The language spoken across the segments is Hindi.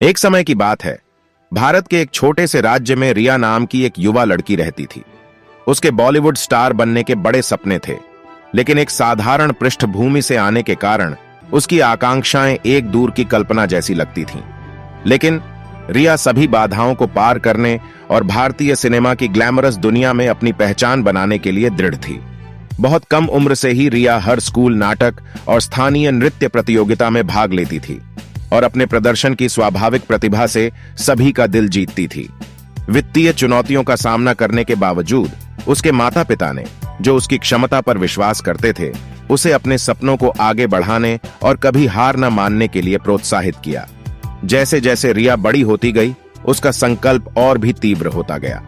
एक समय की बात है। भारत के एक छोटे से राज्य में रिया नाम की एक युवा लड़की रहती थी। उसके बॉलीवुड स्टार बनने के बड़े सपने थे, लेकिन एक साधारण पृष्ठभूमि से आने के कारण उसकी आकांक्षाएं एक दूर की कल्पना जैसी लगती थीं। लेकिन रिया सभी बाधाओं को पार करने और भारतीय सिनेमा की ग्लैमरस दुनिया में अपनी पहचान बनाने के लिए दृढ़ थी। बहुत कम उम्र से ही रिया हर स्कूल नाटक और स्थानीय नृत्य प्रतियोगिता में भाग लेती थी और अपने प्रदर्शन की स्वाभाविक प्रतिभा से सभी का दिल जीतती थी। वित्तीय चुनौतियों का सामना करने के बावजूद उसके माता पिता ने, जो उसकी क्षमता पर विश्वास करते थे, उसे अपने सपनों को आगे बढ़ाने और कभी हार न मानने के लिए प्रोत्साहित किया। जैसे जैसे रिया बड़ी होती गई, उसका संकल्प और भी तीव्र होता गया।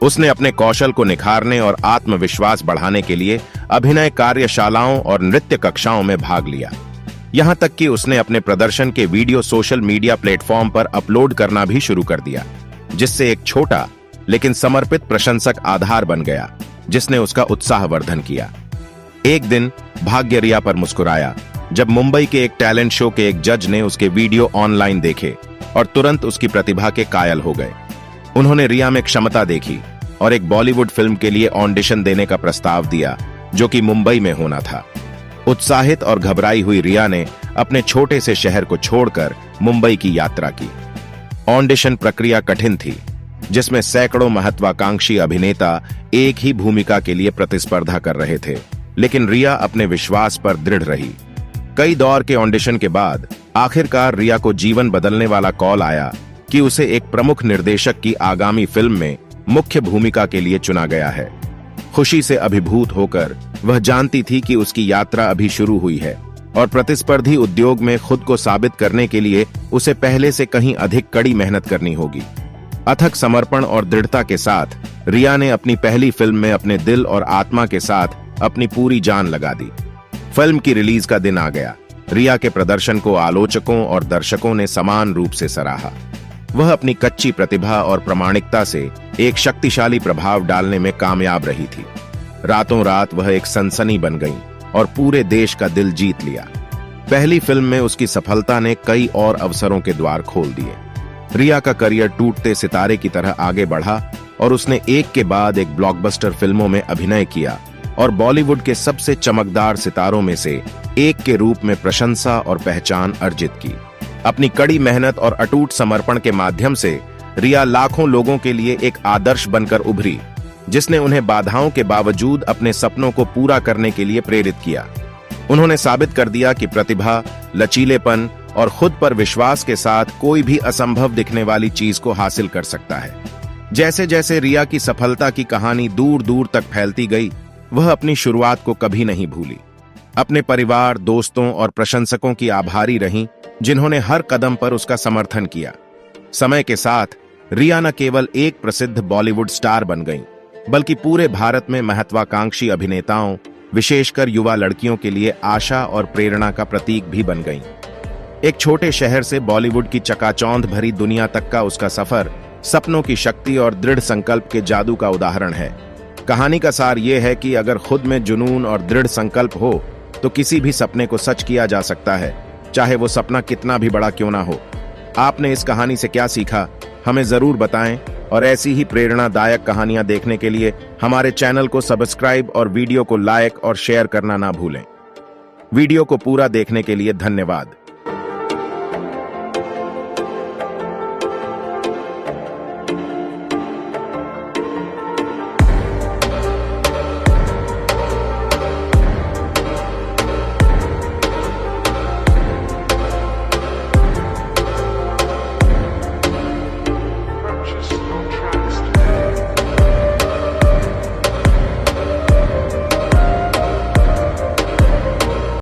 उसने अपने कौशल को निखारने और आत्मविश्वास बढ़ाने के लिए अभिनय कार्यशालाओं और नृत्य कक्षाओं में भाग लिया। यहां तक कि उसने अपने प्रदर्शन के वीडियो सोशल मीडिया प्लेटफॉर्म पर अपलोड करना भी शुरू कर दिया, जिससे एक छोटा लेकिन समर्पित प्रशंसक आधार बन गया, जिसने उसका उत्साहवर्धन किया। एक दिन भाग्य रिया पर मुस्कुराया जब मुंबई के एक टैलेंट शो के एक जज ने उसके वीडियो ऑनलाइन देखे और तुरंत उसकी प्रतिभा के कायल हो गए। उन्होंने रिया में क्षमता देखी और एक बॉलीवुड फिल्म के लिए ऑडिशन देने का प्रस्ताव दिया, जो कि मुंबई में होना था। उत्साहित और घबराई हुई रिया ने अपने छोटे से शहर को छोड़कर मुंबई की यात्रा की। ऑडिशन प्रक्रिया कठिन थी, जिसमें सैकड़ों महत्वाकांक्षी अभिनेता एक ही भूमिका के लिए प्रतिस्पर्धा कर रहे थे, लेकिन रिया अपने विश्वास पर दृढ़ रही। कई दौर के ऑडिशन के बाद आखिरकार रिया को जीवन बदलने वाला कॉल आया कि उसे एक प्रमुख निर्देशक की आगामी फिल्म में मुख्य भूमिका के लिए चुना गया है। खुशी से अभिभूत होकर वह जानती थी कि उसकी यात्रा अभी शुरू हुई है और प्रतिस्पर्धी उद्योग में खुद को साबित करने के लिए उसे पहले से कहीं अधिक कड़ी मेहनत करनी होगी। अथक समर्पण और दृढ़ता के साथ रिया ने अपनी पहली फिल्म में अपने दिल और आत्मा के साथ अपनी पूरी जान लगा दी। फिल्म की रिलीज का दिन आ गया। रिया के प्रदर्शन को आलोचकों और दर्शकों ने समान रूप से सराहा। वह अपनी कच्ची प्रतिभा और प्रामाणिकता से एक शक्तिशाली प्रभाव डालने में कामयाब रही थी। रातों रात वह एक सनसनी बन गई और पूरे देश का दिल जीत लिया। पहली फिल्म में उसकी सफलता ने कई और अवसरों के द्वार खोल दिए। रिया का करियर टूटते सितारे की तरह आगे बढ़ा और उसने एक के बाद एक ब्लॉकबस्टर फिल्मों में अभिनय किया और बॉलीवुड के सबसे चमकदार सितारों में से एक के रूप में प्रशंसा और पहचान अर्जित की। अपनी कड़ी मेहनत और अटूट समर्पण के माध्यम से रिया लाखों लोगों के लिए एक आदर्श बनकर उभरी, जिसने उन्हें बाधाओं के बावजूद अपने सपनों को पूरा करने के लिए प्रेरित किया। उन्होंने साबित कर दिया कि प्रतिभा, लचीलेपन और खुद पर विश्वास के साथ कोई भी असंभव दिखने वाली चीज को हासिल कर सकता है। जैसे जैसे रिया की सफलता की कहानी दूर दूर तक फैलती गई, वह अपनी शुरुआत को कभी नहीं भूली। अपने परिवार, दोस्तों और प्रशंसकों की आभारी रहीं, जिन्होंने हर कदम पर उसका समर्थन किया। समय के साथ रिया न केवल एक प्रसिद्ध बॉलीवुड स्टार बन गईं, बल्कि पूरे भारत में महत्वाकांक्षी अभिनेताओं, विशेषकर युवा लड़कियों के लिए आशा और प्रेरणा का प्रतीक भी बन गईं। एक छोटे शहर से बॉलीवुड की चकाचौंध भरी दुनिया तक का उसका सफर सपनों की शक्ति और दृढ़ संकल्प के जादू का उदाहरण है। कहानी का सार यह है कि अगर खुद में जुनून और दृढ़ संकल्प हो तो किसी भी सपने को सच किया जा सकता है, चाहे वो सपना कितना भी बड़ा क्यों ना हो। आपने इस कहानी से क्या सीखा, हमें जरूर बताएं और ऐसी ही प्रेरणादायक कहानियां देखने के लिए हमारे चैनल को सब्सक्राइब और वीडियो को लाइक और शेयर करना ना भूलें। वीडियो को पूरा देखने के लिए धन्यवाद।